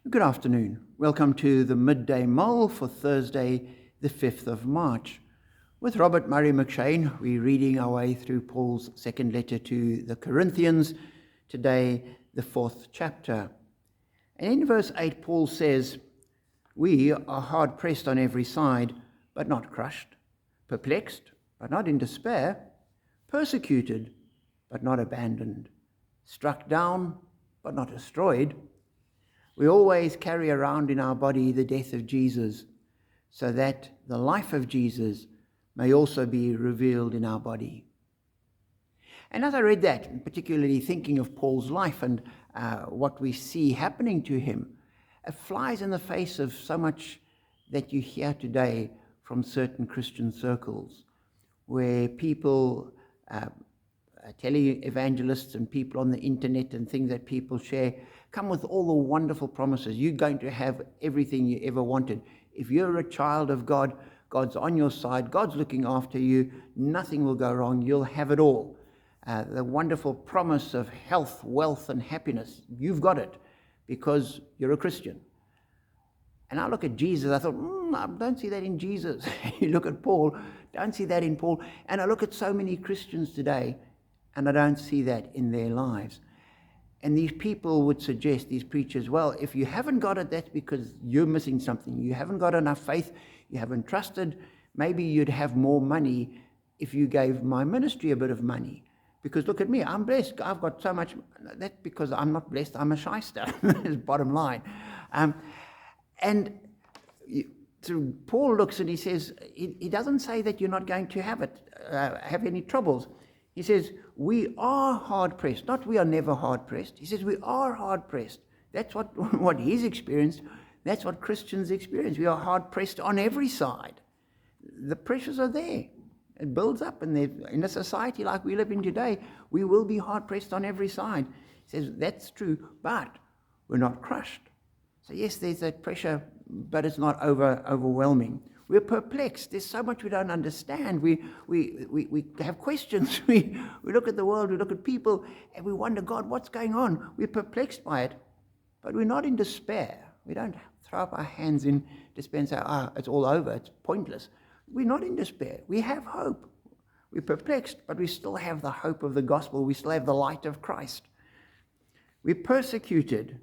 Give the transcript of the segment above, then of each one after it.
Good afternoon. Welcome to the Midday Mull for Thursday, the 5th of March. With Robert Murray McShane, we're reading our way through Paul's second letter to the Corinthians, today the 4th chapter. And in verse 8, Paul says, "We are hard pressed on every side, but not crushed, perplexed, but not in despair, persecuted, but not abandoned, struck down, but not destroyed. We always carry around in our body the death of Jesus, so that the life of Jesus may also be revealed in our body." And as I read that, particularly thinking of Paul's life and what we see happening to him, it flies in the face of so much that you hear today from certain Christian circles, where people, tele-evangelists and people on the internet and things that people share, come with all the wonderful promises. You're going to have everything you ever wanted. If you're a child of God, God's on your side, God's looking after you, nothing will go wrong, you'll have it all. The wonderful promise of health, wealth, and happiness, you've got it because you're a Christian. And I look at Jesus, I thought, I don't see that in Jesus. You look at Paul, don't see that in Paul. And I look at so many Christians today, and I don't see that in their lives. And these people would suggest, these preachers, well, if you haven't got it, that's because you're missing something. You haven't got enough faith. You haven't trusted. Maybe you'd have more money if you gave my ministry a bit of money. Because look at me, I'm blessed. I've got so much. That's because I'm not blessed. I'm a shyster, is bottom line. So Paul looks and he says, he doesn't say that you're not going to have any troubles. He says, we are hard-pressed. Not we are never hard-pressed. He says we are hard-pressed. That's what he's experienced. That's what Christians experience. We are hard-pressed on every side. The pressures are there. It builds up. And in a society like we live in today, we will be hard-pressed on every side. He says that's true, but we're not crushed. So yes, there's that pressure, but it's not overwhelming. We're perplexed. There's so much we don't understand. We have questions. We look at the world, we look at people, and we wonder, God, what's going on? We're perplexed by it, but we're not in despair. We don't throw up our hands in despair and say, it's all over, it's pointless. We're not in despair. We have hope. We're perplexed, but we still have the hope of the gospel. We still have the light of Christ. We're persecuted.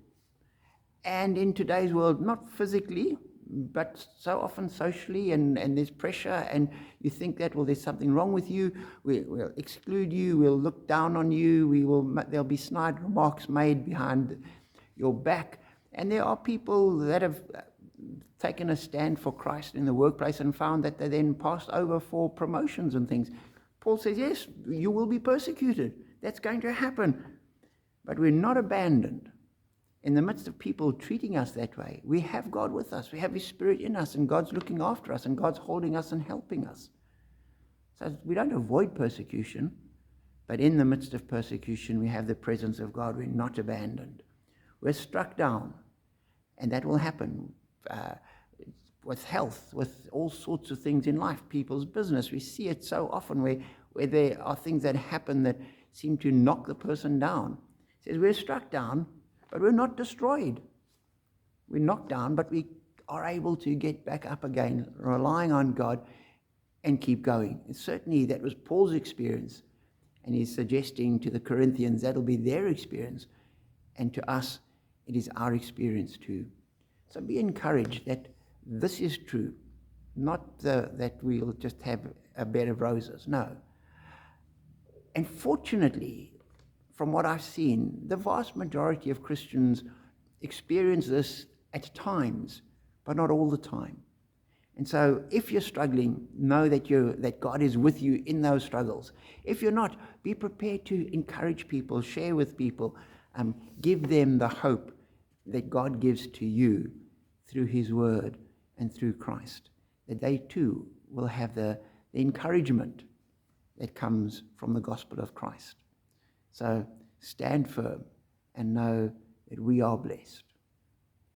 And in today's world, not physically, but so often socially, and there's pressure, and you think that, well, there's something wrong with you, we'll exclude you, we'll look down on you, there'll be snide remarks made behind your back. And there are people that have taken a stand for Christ in the workplace and found that they then passed over for promotions and things. Paul says, yes, you will be persecuted. That's going to happen. But we're not abandoned. In the midst of people treating us that way, we have God with us. We have His Spirit in us, and God's looking after us, and God's holding us and helping us. So we don't avoid persecution, but in the midst of persecution, we have the presence of God. We're not abandoned. We're struck down, and that will happen with health, with all sorts of things in life, people's business. We see it so often where there are things that happen that seem to knock the person down. It says we're struck down, but we're not destroyed. We're knocked down, but we are able to get back up again, relying on God and keep going. And certainly that was Paul's experience, and he's suggesting to the Corinthians that'll be their experience, and to us it is our experience too. So be encouraged that this is true, not that we'll just have a bed of roses, no. And fortunately, from what I've seen, the vast majority of Christians experience this at times, but not all the time. And so if you're struggling, know that God is with you in those struggles. If you're not, be prepared to encourage people, share with people, give them the hope that God gives to you through His Word and through Christ, that they too will have the encouragement that comes from the gospel of Christ. So stand firm and know that we are blessed.